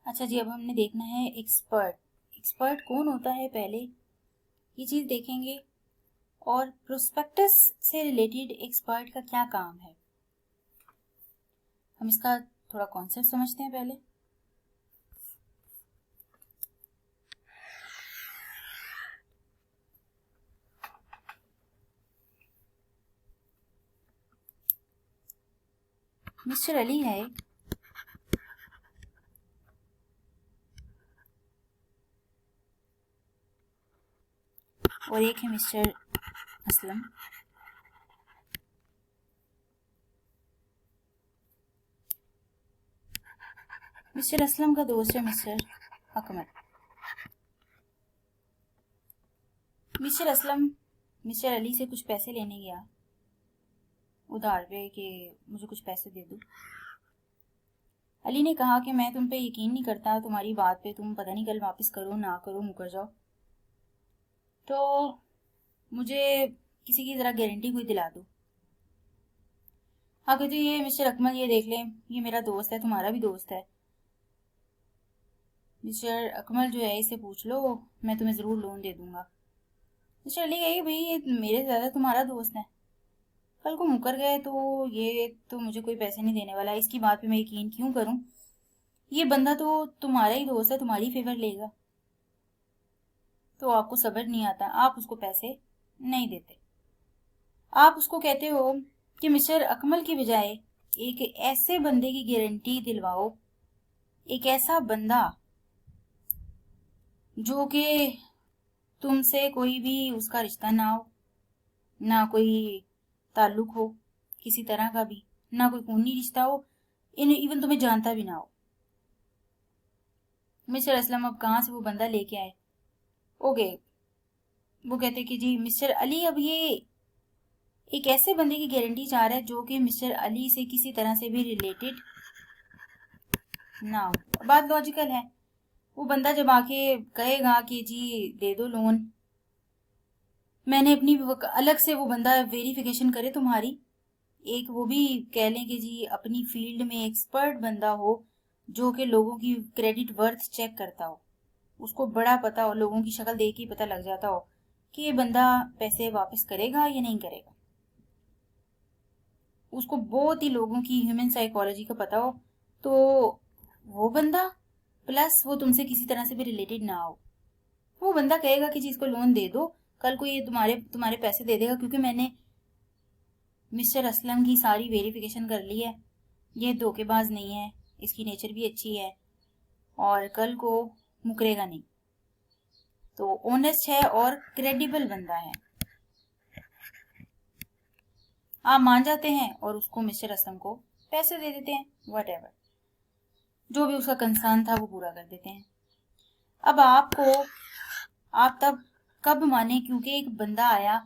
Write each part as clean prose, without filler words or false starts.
अच्छा जी, अब हमने देखना है एक्सपर्ट। एक्सपर्ट कौन होता है पहले ये चीज़ देखेंगे, और प्रोस्पेक्टस से रिलेटेड एक्सपर्ट का क्या काम है, हम इसका थोड़ा कॉन्सेप्ट समझते हैं पहले। मिस्टर अली है और एक है मिस्टर असलम। मिस्टर असलम का दोस्त है mister Akmal. Mister Aslam mister Ali से कुछ पैसे लेने गया उधार पे कि मुझे कुछ पैसे दे दो। अली ने कहा कि मैं तुम पे यकीन नहीं करता, तुम्हारी बात पे, तुम पता नहीं कल वापस करो ना करो, मुकर जाओ, तो मुझे किसी की ज़रा गारंटी कोई दिला दो। हाँ कहती ये मिस्टर अकमल ये देख लें, ये मेरा दोस्त है, तुम्हारा भी दोस्त है। मिस्टर अकमल जो है इसे पूछ लो, मैं तुम्हें ज़रूर लोन दे दूंगा। मिस्टर अली कहे भाई ये मेरे से ज़्यादा तुम्हारा दोस्त है, कल को मुकर गए तो ये तो मुझे कोई पैसे नहीं देने वाला, इसकी बात पे मैं यकीन क्यों करूं, ये बंदा तो तुम्हारा ही दोस्त है, तुम्हारी फेवर लेगा, तो आपको सब्र नहीं आता, आप उसको पैसे नहीं देते। आप उसको कहते हो कि मिस्टर अकमल की बजाय एक ऐसे बंदे की गारंटी दिलवाओ, एक ऐसा बंदा जो कि तुमसे कोई भी उसका रिश्ता ना हो, ना कोई ताल्लुक हो किसी तरह का भी, ना कोई खूनी रिश्ता हो, इवन तुम्हें जानता भी ना हो। मिस्टर असलम अब कहाँ से वो बंदा लेके आए। ओके, वो कहते कि जी मिस्टर अली अब ये एक ऐसे बंदे की गारंटी चाह रहा है जो कि मिस्टर अली से किसी तरह से भी रिलेटेड ना हो। बात लॉजिकल है। वो बंदा जब आके कहेगा कि जी दे दो लोन, मैंने अपनी अलग से वो बंदा वेरिफिकेशन करे तुम्हारी, एक वो भी कह लें कि जी अपनी फील्ड में एक्सपर्ट बंदा हो जो कि लोगों की क्रेडिट वर्थ चेक करता हो, उसको बड़ा पता हो, लोगों की शक्ल देख के पता लग जाता हो कि ये बंदा पैसे वापस करेगा या नहीं करेगा, उसको बहुत ही लोगों की ह्यूमन साइकोलॉजी का पता हो, तो वो बंदा प्लस वो तुमसे किसी तरह से भी रिलेटेड ना हो, वो बंदा कहेगा कि जी इसको लोन दे दो, कल को ये तुम्हारे तुम्हारे पैसे दे देगा, क्योंकि मैंने मिस्टर असलम की सारी वेरिफिकेशन कर ली है, ये धोखेबाज नहीं है, इसकी नेचर भी अच्छी है और कल को मुकरेगा नहीं, तो ऑनेस्ट है और क्रेडिबल बंदा है। आप मान जाते हैं और उसको मिस्टर असलम को पैसे दे देते हैं, वट जो भी उसका कंसर्न था वो पूरा कर देते हैं। अब आप तब कब माने, क्योंकि एक बंदा आया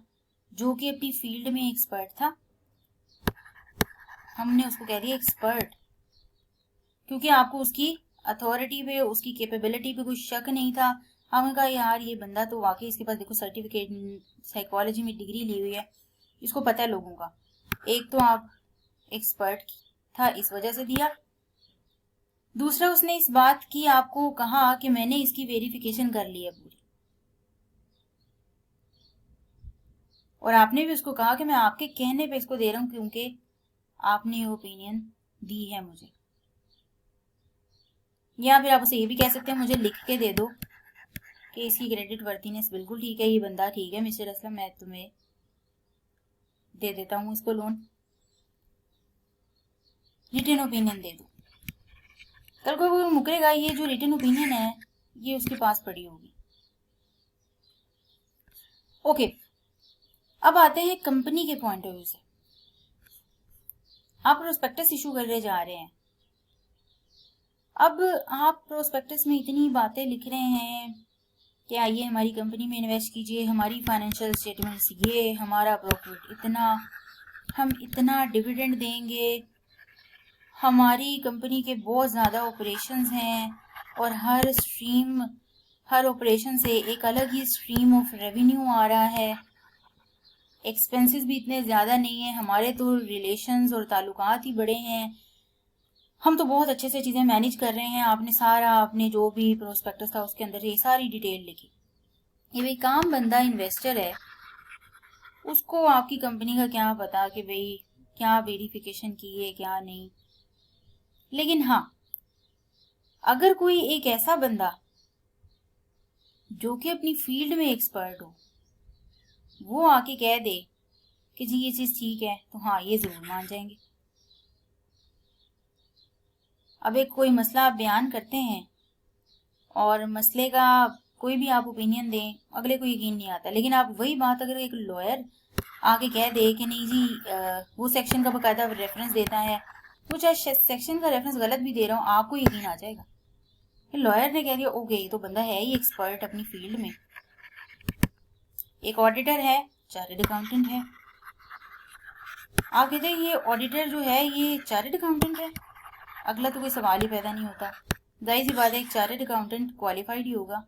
जो कि अपनी फील्ड में एक्सपर्ट था, हमने उसको कह दिया एक्सपर्ट, क्योंकि आपको उसकी अथॉरिटी पे, उसकी कैपेबिलिटी पे कोई शक नहीं था। हमने कहा यार ये बंदा तो वाकई, इसके पास देखो सर्टिफिकेट साइकोलॉजी में डिग्री ली हुई है, इसको पता है लोगों का, एक तो आप एक्सपर्ट था इस वजह से दिया, दूसरा उसने इस बात की आपको कहा कि मैंने इसकी वेरिफिकेशन कर ली है पूरी, और आपने भी उसको कहा कि मैं आपके कहने पे इसको दे रहा हूं क्योंकि आपने ओपिनियन दी है मुझे। या फिर आप उसे ये भी कह सकते हैं मुझे लिख के दे दो कि इसकी क्रेडिट वर्थीनेस बिल्कुल ठीक है, ये बंदा ठीक है मिस्टर असलम, मैं तुम्हें दे देता हूँ इसको लोन, रिटन ओपिनियन दे दो, कल को वो मुकरेगा, ये जो रिटन ओपिनियन है ये उसके पास पड़ी होगी। ओके, अब आते हैं कंपनी के पॉइंट ऑफ व्यू से। आप प्रोस्पेक्टस इशू करने जा रहे हैं, अब आप प्रोस्पेक्टस में इतनी बातें लिख रहे हैं कि आइए हमारी कंपनी में इन्वेस्ट कीजिए, हमारी फाइनेंशियल स्टेटमेंट्स ये, हमारा प्रॉफिट इतना, हम इतना डिविडेंड देंगे, हमारी कंपनी के बहुत ज़्यादा ऑपरेशंस हैं और हर ऑपरेशन से एक अलग ही स्ट्रीम ऑफ रेवेन्यू आ रहा है, एक्सपेंसेस भी इतने ज़्यादा नहीं है, हमारे तो रिलेशंस और ताल्लुकात ही बड़े हैं, हम तो बहुत अच्छे से चीज़ें मैनेज कर रहे हैं, आपने सारा अपने जो भी प्रोस्पेक्टस था उसके अंदर ये सारी डिटेल लिखी। ये भाई काम बंदा इन्वेस्टर है, उसको आपकी कंपनी का क्या पता कि भाई क्या वेरिफिकेशन की है क्या नहीं। लेकिन हाँ, अगर कोई एक ऐसा बंदा जो कि अपनी फील्ड में एक्सपर्ट हो, वो आके कह दे कि जी ये चीज ठीक है, तो हाँ ये जरूर मान जाएंगे। अब एक कोई मसला आप बयान करते हैं और मसले का कोई भी आप ओपिनियन दें, अगले को यकीन नहीं आता, लेकिन आप वही बात अगर एक लॉयर आके कह दे कि नहीं जी वो सेक्शन का बकायदा रेफरेंस देता है, वो चाहे सेक्शन का रेफरेंस गलत भी दे रहा हूँ, आपको यकीन आ जाएगा। लॉयर ने कह दिया ओके ये तो बंदा है ही एक्सपर्ट अपनी फील्ड में। एक ऑडिटर है, चार्टर्ड अकाउंटेंट है, आप कहते हैं ये ऑडिटर जो है ये चार्टर्ड अकाउंटेंट है, अगला तो कोई सवाल ही पैदा नहीं होता। जाहिर सी बात है एक चार्टर्ड अकाउंटेंट क्वालिफाइड ही होगा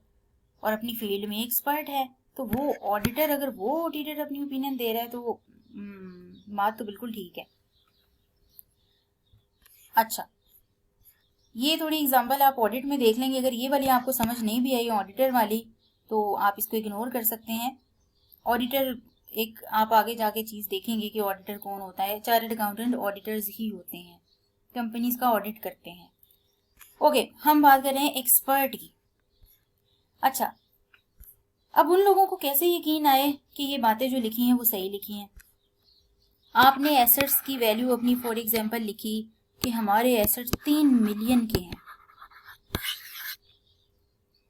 और अपनी फील्ड में एक्सपर्ट है, तो वो ऑडिटर अगर वो ऑडिटर अपनी ओपिनियन दे रहा है तो बात तो बिल्कुल ठीक है। अच्छा, ये थोड़ी एग्जांपल आप ऑडिट में देख लेंगे, अगर ये वाली आपको समझ नहीं भी आई ऑडिटर वाली तो आप इसको इग्नोर कर सकते हैं। ऑडिटर एक आप आगे जाके चीज देखेंगे कि ऑडिटर कौन होता है। चार्टर्ड अकाउंटेंट ऑडिटर्स ही होते हैं, कंपनीज का ऑडिट करते हैं। ओके, हम बात कर रहे हैं एक्सपर्ट की। अच्छा, अब उन लोगों को कैसे यकीन आए कि ये बातें जो लिखी हैं वो सही लिखी हैं। आपने एसेट्स की वैल्यू अपनी फॉर एग्जांपल लिखी कि हमारे एसेट्स 3 मिलियन के हैं,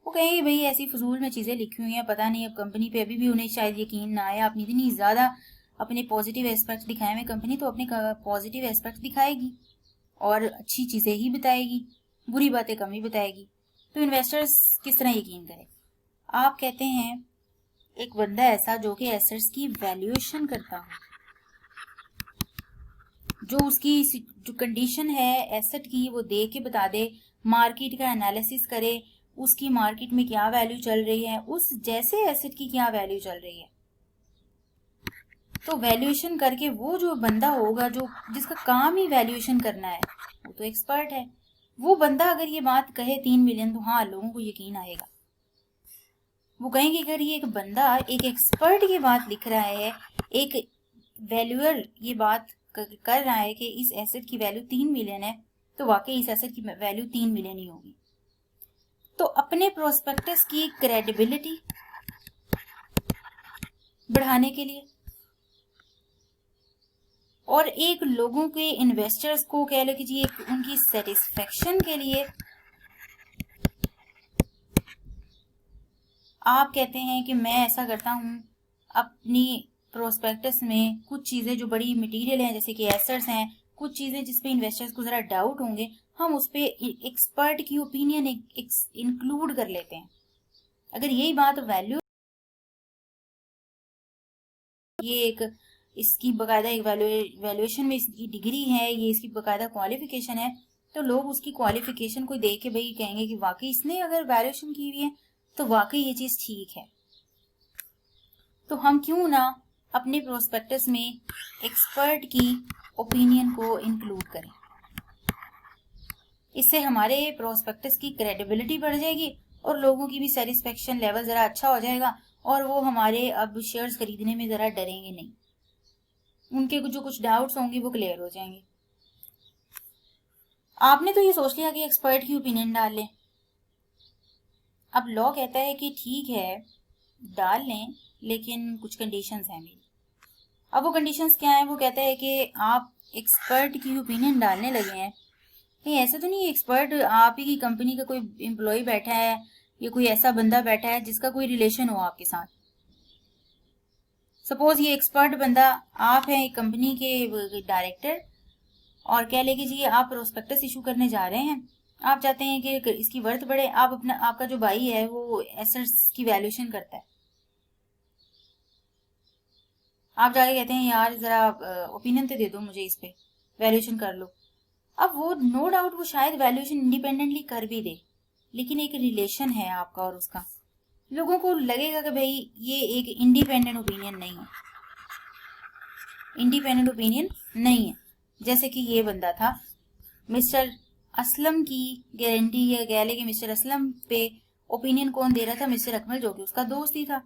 वो कहेंगे भाई ऐसी फजूल में चीजें लिखी हुई हैं, पता नहीं अब कंपनी पे अभी भी उन्हें शायद यकीन ना आया। आपने इतनी ज्यादा अपने पॉजिटिव एस्पेक्ट दिखाए हुए, कंपनी तो अपने पॉजिटिव एस्पेक्ट दिखाएगी और अच्छी चीजें ही बताएगी, बुरी बातें कम ही बताएगी, तो इन्वेस्टर्स किस तरह यकीन करें। आप कहते हैं एक बंदा ऐसा जो कि एसेट्स की वैल्यूएशन करता हो, जो उसकी जो कंडीशन है एसेट की वो दे के बता दे, मार्केट का एनालिसिस करे, उसकी मार्केट में क्या वैल्यू चल रही है, उस जैसे एसेट की क्या वैल्यू चल रही है, तो वैल्यूएशन करके वो जो बंदा होगा जो जिसका काम ही वैल्यूएशन करना है वो तो एक्सपर्ट है। वो बंदा अगर ये बात कहे 3 मिलियन तो हाँ लोगों को यकीन आएगा। वो कहेंगे अगर ये एक बंदा एक एक्सपर्ट की बात लिख रहा है, एक वैल्यूअर ये बात कर रहा है कि इस एसेट की वैल्यू 3 मिलियन है, तो वाकई इस एसेट की वैल्यू 3 मिलियन ही होगी। तो अपने प्रोस्पेक्टस की क्रेडिबिलिटी बढ़ाने के लिए और एक लोगों के इन्वेस्टर्स को कह लो कि जी एक उनकी सेटिस्फेक्शन के लिए आप कहते हैं कि मैं ऐसा करता हूं, अपनी प्रोस्पेक्टस में कुछ चीजें जो बड़ी मटेरियल हैं जैसे कि एसेट्स हैं, कुछ चीजें जिसपे इन्वेस्टर्स को जरा डाउट होंगे, हम उस पे एक्सपर्ट की ओपिनियन इंक्लूड कर लेते हैं। अगर यही बात वैल्यू ये एक इसकी बकायदा एक वैल्यूएशन में इसकी डिग्री है, ये इसकी बकायदा क्वालिफिकेशन है, तो लोग उसकी क्वालिफिकेशन को देख के भाई कहेंगे कि वाकई इसने अगर वैल्यूएशन की हुई है तो वाकई ये चीज ठीक है। तो हम क्यों ना अपने प्रोस्पेक्टस में एक्सपर्ट की ओपिनियन को इंक्लूड करें। इससे हमारे प्रोस्पेक्टस की क्रेडिबिलिटी बढ़ जाएगी और लोगों की भी सेटिस्फेक्शन लेवल जरा अच्छा हो जाएगा और वो हमारे अब शेयर्स खरीदने में जरा डरेंगे नहीं, उनके जो कुछ डाउट्स होंगे वो क्लियर हो जाएंगे। आपने तो ये सोच लिया कि एक्सपर्ट की ओपिनियन डाल लें। अब लॉ कहता है कि ठीक है डाल लें, लेकिन कुछ कंडीशंस हैं मेरी। अब वो कंडीशंस क्या है? वो कहता है कि आप एक्सपर्ट की ओपिनियन डालने लगे हैं, नहीं ऐसा तो नहीं एक्सपर्ट आप ही की कंपनी का कोई एम्प्लॉय बैठा है या कोई ऐसा बंदा बैठा है जिसका कोई रिलेशन हो आपके साथ। सपोज ये एक्सपर्ट बंदा आप हैं एक कंपनी के डायरेक्टर और कह लेगी जी आप प्रोस्पेक्टस इशू करने जा रहे हैं, आप चाहते हैं कि इसकी वर्थ बढ़े, आप आपका जो भाई है वो एसेट्स की वैल्यूएशन करता है, आप जाके कहते हैं यार जरा ओपिनियन तो दे दो मुझे, इस पे वैल्यूएशन कर लो। अब वो नो डाउट वो शायद वैल्यूएशन इंडिपेंडेंटली कर भी दे, लेकिन एक रिलेशन है आपका और उसका, लोगों को लगेगा कि भाई ये एक इंडिपेंडेंट ओपिनियन नहीं है, इंडिपेंडेंट ओपिनियन नहीं है। जैसे कि ये बंदा था मिस्टर असलम की गारंटी या कह ले कि मिस्टर असलम पे ओपिनियन कौन दे रहा था, मिस्टर अकमल, जो कि उसका दोस्त ही था।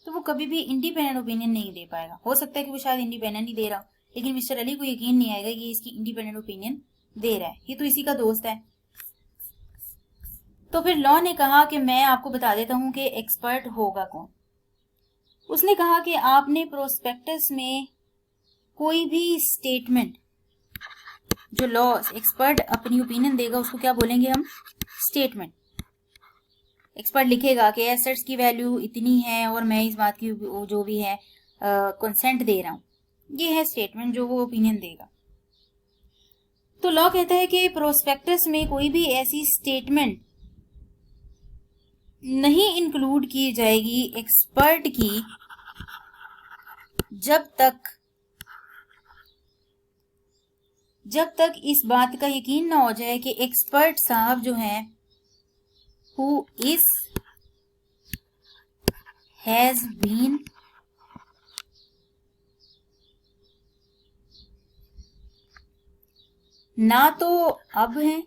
तो वो कभी भी इंडिपेंडेंट ओपिनियन नहीं दे पाएगा। हो सकता है कि वो शायद इंडिपेंडेंट ही दे रहा हो, लेकिन मिस्टर अली को यकीन नहीं आएगा कि इसकी इंडिपेंडेंट ओपिनियन दे रहा है, ये तो इसी का दोस्त है। तो फिर लॉ ने कहा कि मैं आपको बता देता हूं कि एक्सपर्ट होगा कौन। उसने कहा कि आपने प्रोस्पेक्टस में कोई भी स्टेटमेंट, जो लॉ एक्सपर्ट अपनी ओपिनियन देगा उसको क्या बोलेंगे हम, स्टेटमेंट। एक्सपर्ट लिखेगा कि एसेट्स की वैल्यू इतनी है और मैं इस बात की जो भी है कंसेंट दे रहा हूं, ये है स्टेटमेंट जो वो ओपिनियन देगा। तो लॉ कहता है कि प्रोस्पेक्टस में कोई भी ऐसी स्टेटमेंट नहीं इंक्लूड की जाएगी एक्सपर्ट की जब तक इस बात का यकीन ना हो जाए कि एक्सपर्ट साहब जो हैं who has been ना तो अब हैं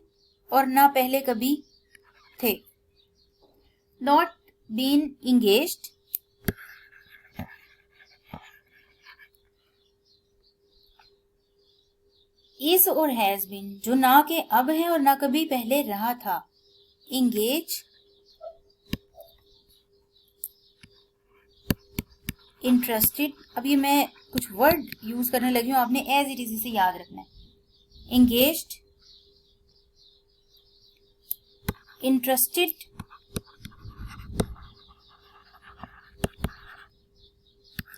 और ना पहले कभी थे, नॉट बीन इंगेज्ड इज और हैज बीन, जो ना के अब है और ना कभी पहले रहा था। इंगेज, इंटरेस्टेड, अब ये मैं कुछ वर्ड यूज करने लगी हूं, आपने एज इट इज इसे याद रखना है। इंगेज्ड, इंटरेस्टेड,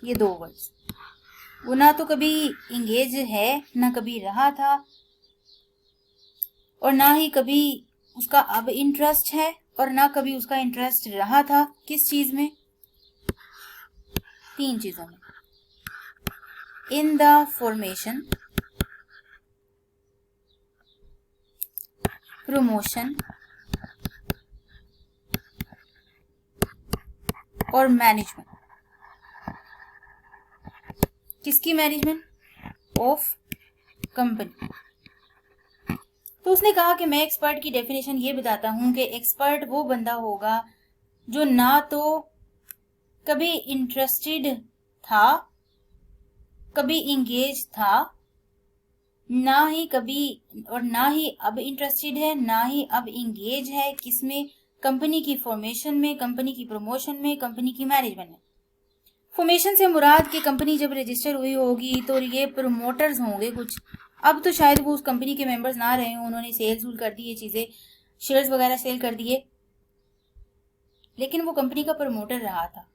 ये दो वर्ड्स। वो ना तो कभी इंगेज है, ना कभी रहा था, और ना ही कभी उसका अब इंटरेस्ट है, और ना कभी उसका इंटरेस्ट रहा था। किस चीज में? तीन चीजों में। इन द फॉर्मेशन, प्रमोशन और मैनेजमेंट। किसकी मैनेजमेंट? Of company. तो उसने कहा कि मैं एक्सपर्ट की डेफिनेशन ये बताता हूं कि एक्सपर्ट वो बंदा होगा जो ना तो कभी इंटरेस्टेड था, कभी इंगेज था, ना ही कभी और ना ही अब इंटरेस्टेड है, ना ही अब इंगेज है। किसमें? कंपनी की फॉर्मेशन में, कंपनी की प्रमोशन में, कंपनी की मैनेजमेंट में। फॉर्मेशन से मुराद कि कंपनी जब रजिस्टर हुई होगी तो ये प्रमोटर्स होंगे कुछ। अब तो शायद वो उस कंपनी के मेंबर्स ना रहे हों, उन्होंने सेल कर दी, ये चीजें शेयर्स वगैरह सेल कर दिए, लेकिन वो कंपनी का प्रमोटर रहा था।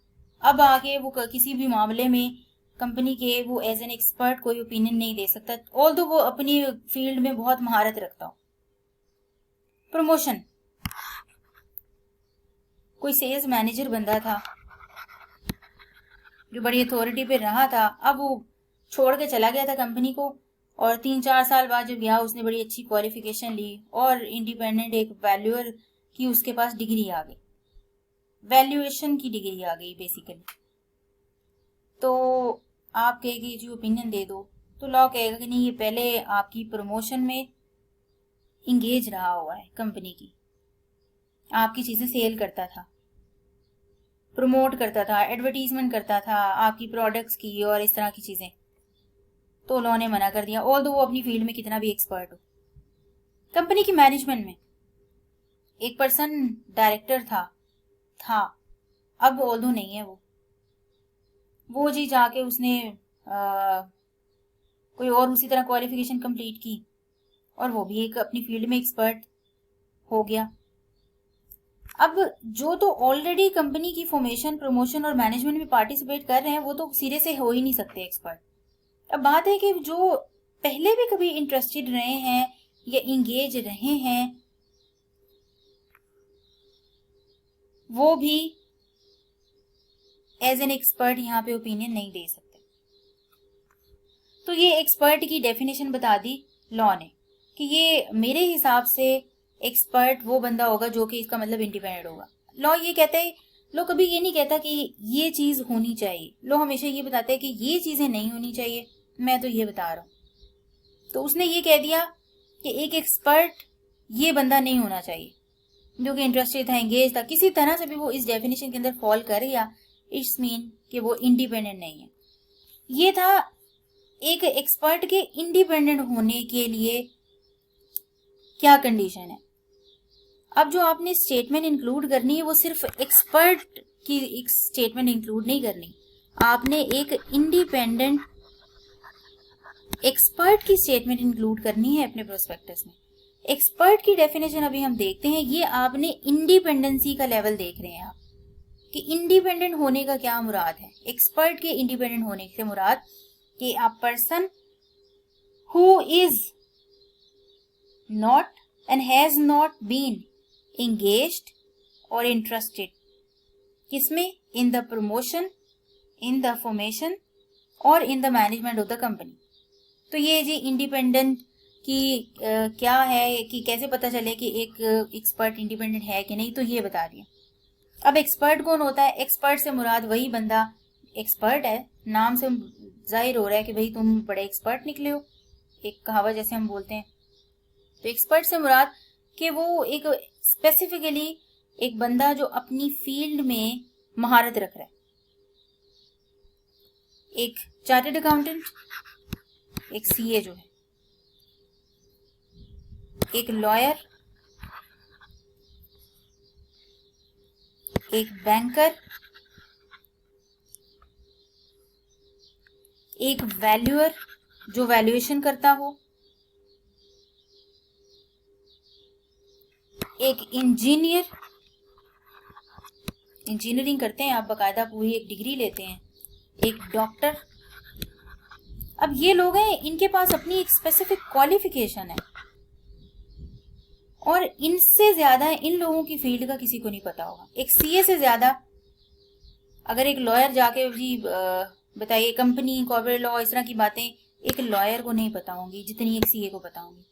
अब आगे वो किसी भी मामले में कंपनी के वो एज एन एक्सपर्ट कोई ओपिनियन नहीं दे सकता, ऑल्दो वो अपनी फील्ड में बहुत महारत रखता हो। प्रमोशन, कोई सेल्स मैनेजर बंदा था जो बड़ी अथॉरिटी पे रहा था, अब वो छोड़ के चला गया था कंपनी को, और 3-4 साल बाद जब गया उसने बड़ी अच्छी क्वालिफिकेशन ली और इंडिपेंडेंट एक वैल्यूअर की उसके पास डिग्री आ गई, वैल्यूएशन की डिग्री आ गई बेसिकली। तो आप कहेगी जी ओपिनियन दे दो, तो लॉ कहेगा कि नहीं, ये पहले आपकी प्रमोशन में इंगेज रहा हुआ है कंपनी की, आपकी चीजें सेल करता था, प्रमोट करता था, एडवर्टीजमेंट करता था आपकी प्रोडक्ट्स की और इस तरह की चीजें। तो लॉ ने मना कर दिया, ऑल्दो वो अपनी फील्ड में कितना भी एक्सपर्ट हो। कंपनी की मैनेजमेंट में एक पर्सन डायरेक्टर था, अब ऑल्दो नहीं है वो जी जाके उसने कोई और उसी तरह क्वालिफिकेशन कंप्लीट की और वो भी एक अपनी फील्ड में एक्सपर्ट हो गया। अब जो तो ऑलरेडी कंपनी की फॉर्मेशन, प्रमोशन और मैनेजमेंट में पार्टिसिपेट कर रहे हैं वो तो सिरे से हो ही नहीं सकते एक्सपर्ट। अब बात है कि जो पहले भी कभी इंटरेस्टेड रहे हैं या इंगेज रहे हैं वो भी एज एन एक्सपर्ट यहाँ पे ओपिनियन नहीं दे सकते। तो ये एक्सपर्ट की डेफिनेशन बता दी लॉ ने कि ये मेरे हिसाब से एक्सपर्ट वो बंदा होगा जो कि इसका मतलब इंडिपेंडेंट होगा। लॉ ये कहता है, लॉ कभी ये नहीं कहता कि ये चीज होनी चाहिए, लॉ हमेशा ये बताता है कि ये चीजें नहीं होनी चाहिए, मैं तो ये बता रहा हूं। तो उसने ये कह दिया कि एक एक्सपर्ट ये बंदा नहीं होना चाहिए, जो कि इंटरेस्टेड था, एंगेज था, किसी तरह से भी वो इस डेफिनेशन के अंदर फॉल करे, या इट्स मीन कि वो इंडिपेंडेंट नहीं है। ये था एक एक्सपर्ट के इंडिपेंडेंट होने के लिए क्या कंडीशन है। अब जो आपने स्टेटमेंट इंक्लूड करनी है वो सिर्फ एक्सपर्ट की एक स्टेटमेंट इंक्लूड नहीं करनी, आपने एक इंडिपेंडेंट एक्सपर्ट की स्टेटमेंट इंक्लूड करनी है अपने प्रोस्पेक्टस में। एक्सपर्ट की डेफिनेशन अभी हम देखते हैं। ये आपने इंडिपेंडेंसी का लेवल देख रहे हैं आप, कि इंडिपेंडेंट होने का क्या मुराद है। एक्सपर्ट के इंडिपेंडेंट होने से मुराद कि a person who is not and has not been engaged or interested किसमें, in the promotion, in the formation और in the management of the company। तो ये जी इंडिपेंडेंट की क्या है, कि कैसे पता चले कि एक एक्सपर्ट इंडिपेंडेंट है कि नहीं, तो ये बता दिया। अब एक्सपर्ट कौन होता है? एक्सपर्ट से मुराद वही बंदा एक्सपर्ट है, नाम से जाहिर हो रहा है कि भाई तुम बड़े एक्सपर्ट निकले हो, एक कहावत जैसे हम बोलते हैं। तो एक्सपर्ट से मुराद कि वो एक स्पेसिफिकली एक बंदा जो अपनी फील्ड में महारत रख रहा है। एक चार्टर्ड अकाउंटेंट, एक सीए जो है, एक लॉयर, एक बैंकर, एक वैल्यूअर जो वैल्यूएशन करता हो, एक इंजीनियर, इंजीनियरिंग करते हैं आप, बकायदा पूरी एक डिग्री लेते हैं, एक डॉक्टर। अब ये लोग हैं, इनके पास अपनी एक स्पेसिफिक क्वालिफिकेशन है, और इनसे ज्यादा इन लोगों की फील्ड का किसी को नहीं पता होगा। एक सीए से ज्यादा अगर एक लॉयर जाके जी बताइए कंपनी, कॉर्पोरेट लॉ, इस तरह की बातें एक लॉयर को नहीं पता होंगी जितनी एक सीए को पता होंगी।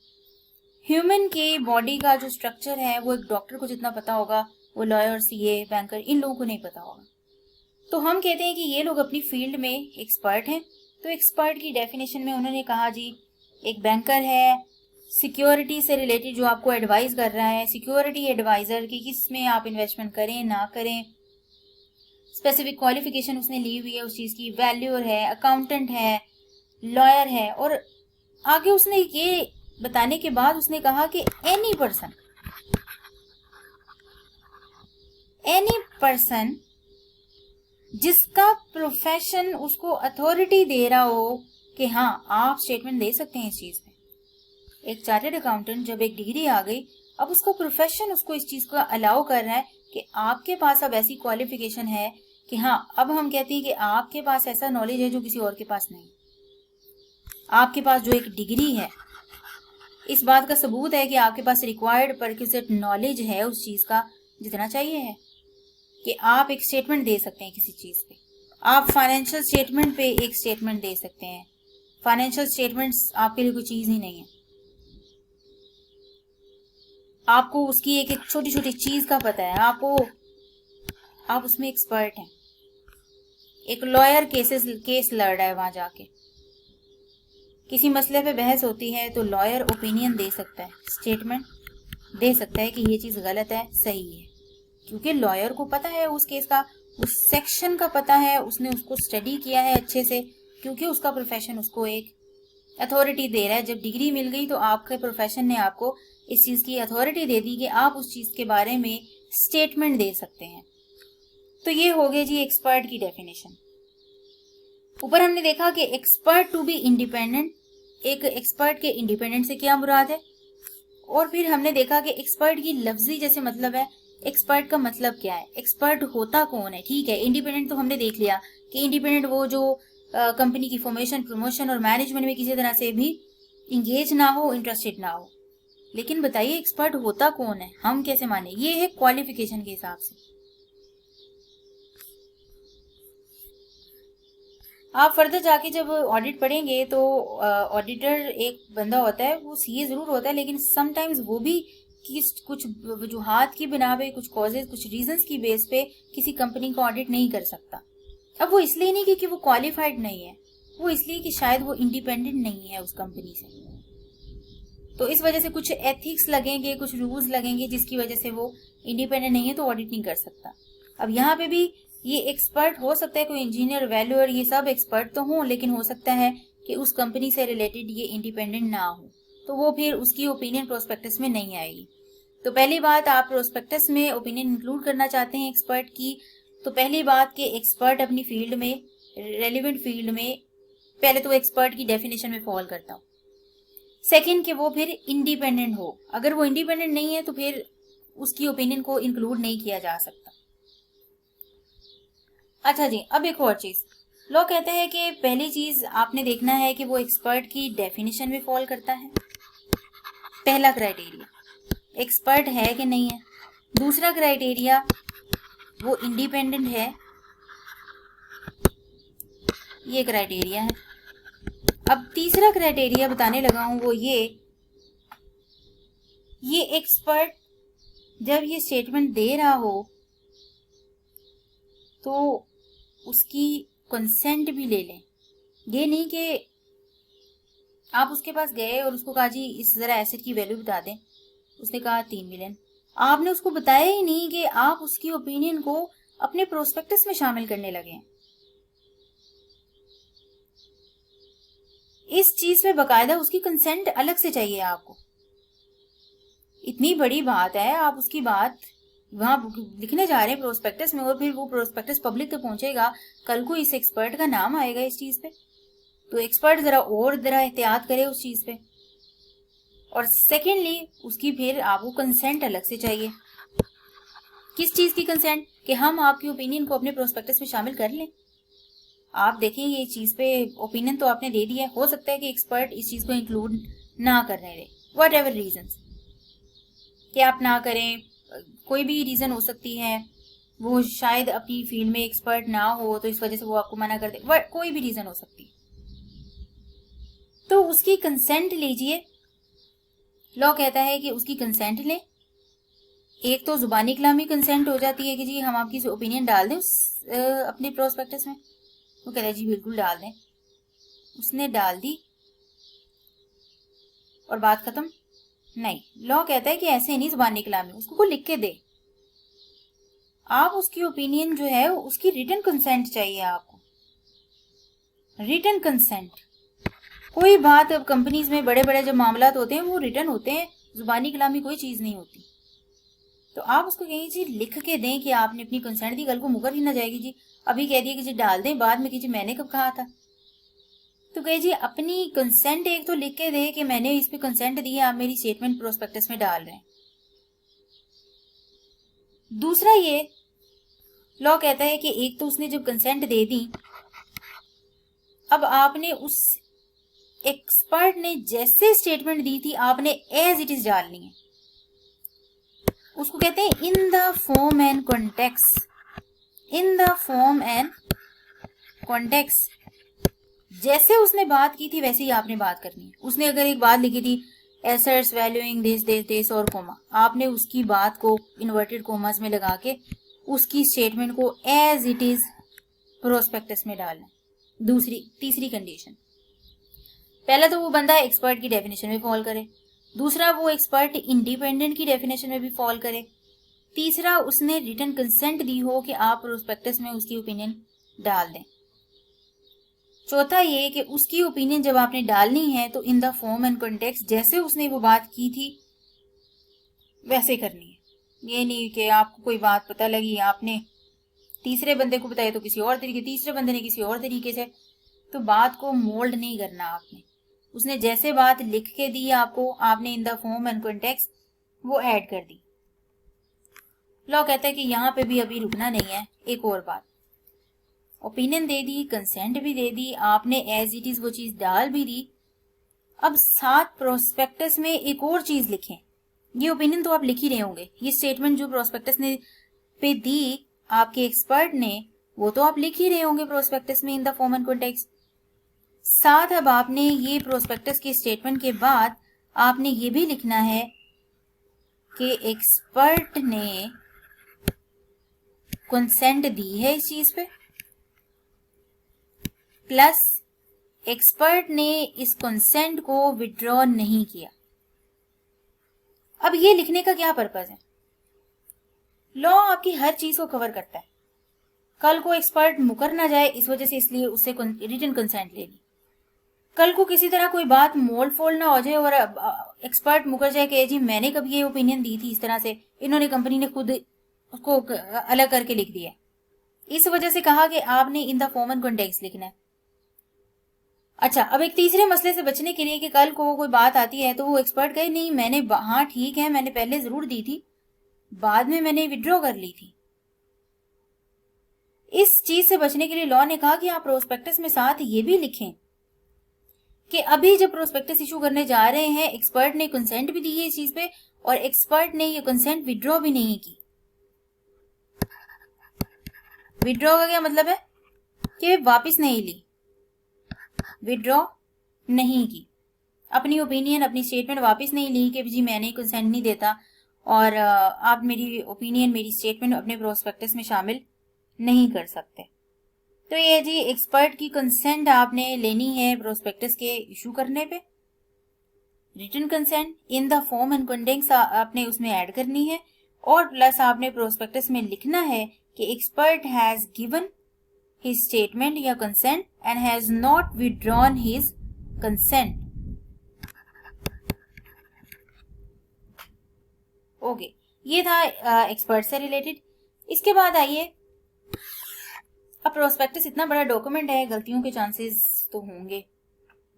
ह्यूमन के बॉडी का जो स्ट्रक्चर है वो एक डॉक्टर को जितना पता होगा, वो लॉयर, सीए, बैंकर, इन लोगों को नहीं पता होगा। तो हम कहते हैं कि ये लोग अपनी फील्ड में एक्सपर्ट हैं। तो एक्सपर्ट की डेफिनेशन में उन्होंने कहा जी, एक बैंकर है सिक्योरिटी से रिलेटेड जो आपको एडवाइस कर रहा है, सिक्योरिटी एडवाइजर की किस में आप इन्वेस्टमेंट करें ना करें, स्पेसिफिक क्वालिफिकेशन उसने ली हुई है उस चीज की, वैल्यूअर है, अकाउंटेंट है, लॉयर है। और आगे उसने ये बताने के बाद उसने कहा कि एनी पर्सन जिसका प्रोफेशन उसको अथॉरिटी दे रहा हो कि हाँ आप स्टेटमेंट दे सकते हैं इस चीज में। एक चार्टर्ड अकाउंटेंट जब एक डिग्री आ गई, अब उसका प्रोफेशन उसको इस चीज को अलाउ कर रहा है कि आपके पास अब ऐसी क्वालिफिकेशन है कि हाँ, अब हम कहते हैं कि आपके पास ऐसा नॉलेज है जो किसी और के पास नहीं। आपके पास जो एक डिग्री है, इस बात का सबूत है कि आपके पास रिक्वायर्ड परक्विजिट नॉलेज है उस चीज का जितना चाहिए है कि आप एक स्टेटमेंट दे सकते हैं किसी चीज पे। आप फाइनेंशियल स्टेटमेंट पे एक स्टेटमेंट दे सकते हैं। फाइनेंशियल स्टेटमेंट्स आपके लिए कोई चीज ही नहीं है, आपको उसकी एक एक छोटी छोटी चीज का पता है, आप उसमें एक्सपर्ट हैं। एक लॉयर केस लड़ रहा है, वहां जाके किसी मसले पे बहस होती है तो लॉयर ओपिनियन दे सकता है, स्टेटमेंट दे सकता है कि ये चीज गलत है, सही है, क्योंकि लॉयर को पता है उस केस का, उस सेक्शन का पता है, उसने उसको स्टडी किया है अच्छे से, क्योंकि उसका प्रोफेशन उसको एक अथॉरिटी दे रहा है। जब डिग्री मिल गई तो आपके प्रोफेशन ने आपको इस चीज की अथॉरिटी दे दी कि आप उस चीज के बारे में स्टेटमेंट दे सकते हैं। तो ये हो गया जी एक्सपर्ट की डेफिनेशन। ऊपर हमने देखा कि एक्सपर्ट टू बी इंडिपेंडेंट, एक एक्सपर्ट के इंडिपेंडेंट से क्या मुराद है, और फिर हमने देखा कि एक्सपर्ट की लफ्जी जैसे मतलब है, एक्सपर्ट का मतलब क्या है, एक्सपर्ट होता कौन है। ठीक है, इंडिपेंडेंट तो हमने देख लिया कि इंडिपेंडेंट वो जो कंपनी की फॉर्मेशन, प्रमोशन और मैनेजमेंट में किसी तरह से भी इंगेज ना हो, इंटरेस्टेड ना हो। लेकिन बताइए एक्सपर्ट होता कौन है, हम कैसे माने? ये है क्वालिफिकेशन के हिसाब से। आप फर्दर जाके जब ऑडिट पढ़ेंगे तो ऑडिटर एक बंदा होता है, वो सीए जरूर होता है, लेकिन समटाइम्स वो भी कुछ वजूहात की बिना पे, कुछ कॉजेज, कुछ रीजंस की बेस पे किसी कंपनी को ऑडिट नहीं कर सकता। अब वो इसलिए नहीं कि वो क्वालिफाइड नहीं है, वो इसलिए कि शायद वो इंडिपेंडेंट नहीं है उस कंपनी से। तो इस वजह से कुछ एथिक्स लगेंगे, कुछ रूल्स लगेंगे, जिसकी वजह से वो इंडिपेंडेंट नहीं है तो ऑडिट नहीं कर सकता। अब यहाँ पे भी ये एक्सपर्ट हो सकता है, कोई इंजीनियर, वैल्यूअर, ये सब एक्सपर्ट तो हों, लेकिन हो सकता है कि उस कंपनी से रिलेटेड ये इंडिपेंडेंट ना हो, तो वो फिर उसकी ओपिनियन प्रोस्पेक्टस में नहीं आएगी। तो पहली बात, आप प्रोस्पेक्टस में ओपिनियन इंक्लूड करना चाहते हैं एक्सपर्ट की, तो पहली बात कि एक्सपर्ट अपनी फील्ड में, रेलिवेंट फील्ड में, पहले तो एक्सपर्ट की डेफिनेशन में फॉल करता हो। सेकंड कि वो फिर इंडिपेंडेंट हो। अगर वो इंडिपेंडेंट नहीं है तो फिर उसकी ओपिनियन को इंक्लूड नहीं किया जा सकता। अच्छा जी, अब एक और चीज, लॉ कहते हैं कि पहली चीज आपने देखना है कि वो एक्सपर्ट की डेफिनेशन में फॉल करता है, पहला क्राइटेरिया, एक्सपर्ट है कि नहीं है। दूसरा क्राइटेरिया, वो इंडिपेंडेंट है, ये क्राइटेरिया है। अब तीसरा क्राइटेरिया बताने लगा हूं, वो ये एक्सपर्ट जब ये स्टेटमेंट दे रहा हो तो उसकी कंसेंट भी ले लें। ये नहीं कि आप उसके पास गए और उसको कहा जी इस जरा एसेट की वैल्यू बता दें, उसने कहा 3 मिलियन, आपने उसको बताया ही नहीं कि आप उसकी ओपिनियन को अपने प्रोस्पेक्टस में शामिल करने लगे। इस चीज पे बकायदा उसकी कंसेंट अलग से चाहिए आपको। इतनी बड़ी बात है, आप उसकी बात वहां लिखने जा रहे हैं प्रोस्पेक्टस में, और फिर वो प्रोस्पेक्टस पब्लिक तक पहुंचेगा, कल को इस एक्सपर्ट का नाम आएगा इस चीज पे, तो एक्सपर्ट जरा एहतियात करे उस चीज पे। और सेकेंडली, उसकी फिर आपको कंसेंट अलग से चाहिए। किस चीज की कंसेंट? कि हम आपकी ओपिनियन को अपने प्रोस्पेक्टस में शामिल कर लें। आप देखें, ये चीज पे ओपिनियन तो आपने दे दिया है, हो सकता है कि एक्सपर्ट इस चीज को इंक्लूड ना करने दे, वट एवर रीजन, कि आप ना करें, कोई भी रीजन हो सकती है, वो शायद अपनी फील्ड में एक्सपर्ट ना हो तो इस वजह से वो आपको मना कर दे, कोई भी रीजन हो सकती है, तो उसकी कंसेंट लीजिए। लॉ कहता है कि उसकी कंसेंट लें। एक तो जुबानी कलामी कंसेंट हो जाती है कि जी हम आपकी ओपिनियन डाल दें अपने प्रोस्पेक्टस में, वो कहता है जी बिल्कुल डाल दें, उसने डाल दी और बात खत्म। नहीं, लॉ कहता है कि ऐसे नहीं जुबानी कलामी, उसको कोई लिख के दे। आप उसकी ओपिनियन जो है उसकी रिटन कंसेंट चाहिए आपको, रिटन कंसेंट। कोई बात, अब कंपनीज में बड़े बड़े जब मामला होते हैं वो रिटन होते हैं, जुबानी कलामी कोई चीज नहीं होती। तो आप उसको कहीं जी लिख के दें कि आपने अपनी कंसेंट दी, कल को मुकर ही ना जाएगी जी अभी कह दिया कि जी डाल दें, बाद में कीजिए मैंने कब कहा था। तो कहे जी अपनी कंसेंट एक तो लिख के दे कि मैंने इस पे कंसेंट दी है, आप मेरी स्टेटमेंट प्रोस्पेक्टस में डाल रहे हैं। दूसरा ये लॉ कहता है कि एक तो उसने जब कंसेंट दे दी, अब आपने उस एक्सपर्ट ने जैसे स्टेटमेंट दी थी आपने एज इट इज डालनी है। उसको कहते हैं इन the form and context, in the form and context. जैसे उसने बात की थी वैसे ही आपने बात करनी है। उसने अगर एक बात लिखी थी एसेट्स वैल्यूइंग दिस और कोमा, आपने उसकी बात को इन्वर्टेड कोमास में लगा के उसकी स्टेटमेंट को एज इट इज प्रोस्पेक्टस में डालना। तीसरी कंडीशन, पहला तो वो बंदा एक्सपर्ट की डेफिनेशन में फॉल करे, दूसरा वो एक्सपर्ट इंडिपेंडेंट की डेफिनेशन में भी फॉल करे, तीसरा उसने रिटन कंसेंट दी हो कि आप प्रोस्पेक्टस में उसकी ओपिनियन डाल दें, चौथा ये कि उसकी ओपिनियन जब आपने डालनी है तो इन द फॉर्म एंड कॉन्टेक्स्ट, जैसे उसने वो बात की थी वैसे करनी है। ये नहीं कि आपको कोई बात पता लगी, आपने तीसरे बंदे को बताया तो किसी और तरीके, तीसरे बंदे ने किसी और तरीके से, तो बात को मोल्ड नहीं करना आपने। उसने जैसे बात लिख के दी आपको, आपने इन द फॉर्म एंड कॉन्टेक्स्ट वो ऐड कर दी। लॉ कहता है कि यहाँ पे भी अभी रुकना नहीं है। एक और बात, ओपिनियन दे दी, कंसेंट भी दे दी, आपने एज इट इज वो चीज डाल भी दी, अब साथ प्रोस्पेक्टस में एक और चीज लिखें। ये ओपिनियन तो आप लिख ही रहे होंगे, ये स्टेटमेंट जो प्रोस्पेक्टस ने पे दी आपके एक्सपर्ट ने, वो तो आप लिख ही रहे होंगे प्रोस्पेक्टस में इन द फॉर्म एंड कॉन्टेक्स्ट। साथ अब आपने ये प्रोस्पेक्टस के स्टेटमेंट के बाद आपने ये भी लिखना है कि एक्सपर्ट ने कंसेंट दी है इस चीज पे, प्लस एक्सपर्ट ने इस कंसेंट को विड्रॉ नहीं किया। अब ये लिखने का क्या पर्पज है? लॉ आपकी हर चीज को कवर करता है। कल को एक्सपर्ट मुकर ना जाए इस वजह से, इसलिए उससे रिटन कंसेंट ले ली। कल को किसी तरह कोई बात मोल फोल ना हो जाए और एक्सपर्ट मुकर जाए कि जी मैंने कभी ये ओपिनियन दी थी इस तरह से, इन्होंने कंपनी ने खुद उसको अलग करके लिख दिया, इस वजह से कहा कि आपने इन द फॉर्म एंड कॉन्टेक्स्ट लिखना है। अच्छा, अब एक तीसरे मसले से बचने के लिए कि कल को कोई बात आती है तो वो एक्सपर्ट कहे नहीं मैंने, हाँ ठीक है मैंने पहले जरूर दी थी, बाद में मैंने विड्रॉ कर ली थी। इस चीज से बचने के लिए लॉ ने कहा कि आप प्रोस्पेक्टस में साथ ये भी लिखें कि अभी जब प्रोस्पेक्टस इशू करने जा रहे हैं, एक्सपर्ट ने कंसेंट भी दी है इस चीज पे और एक्सपर्ट ने ये कंसेंट विड्रॉ भी नहीं की। विड्रॉ का क्या मतलब है कि वापस नहीं ली, विड्रॉ नहीं की, अपनी ओपिनियन अपनी स्टेटमेंट वापस नहीं ली कि जी मैंने कंसेंट नहीं देता और आप मेरी ओपिनियन मेरी स्टेटमेंट अपने प्रोस्पेक्टस में शामिल नहीं कर सकते। तो ये जी एक्सपर्ट की कंसेंट आपने लेनी है प्रोस्पेक्टस के इशू करने पे, written consent in the form and contents आपने उसमें ऐड करनी है और प्लस आपने प्रोस्पेक्टस में लिखना है कि expert has given his statement या consent and has not withdrawn his consent. Okay, ये था एक्सपर्ट से रिलेटेड। इसके बाद आइए, अब प्रोस्पेक्टस इतना बड़ा डॉक्यूमेंट है, गलतियों के चांसेस तो होंगे,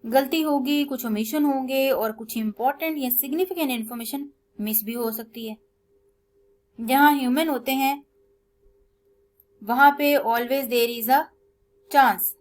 गलती होगी, कुछ ओमिशन होंगे और कुछ इंपॉर्टेंट या सिग्निफिकेंट इंफॉर्मेशन मिस भी हो सकती है। जहां ह्यूमन होते हैं वहां पे always there is a chance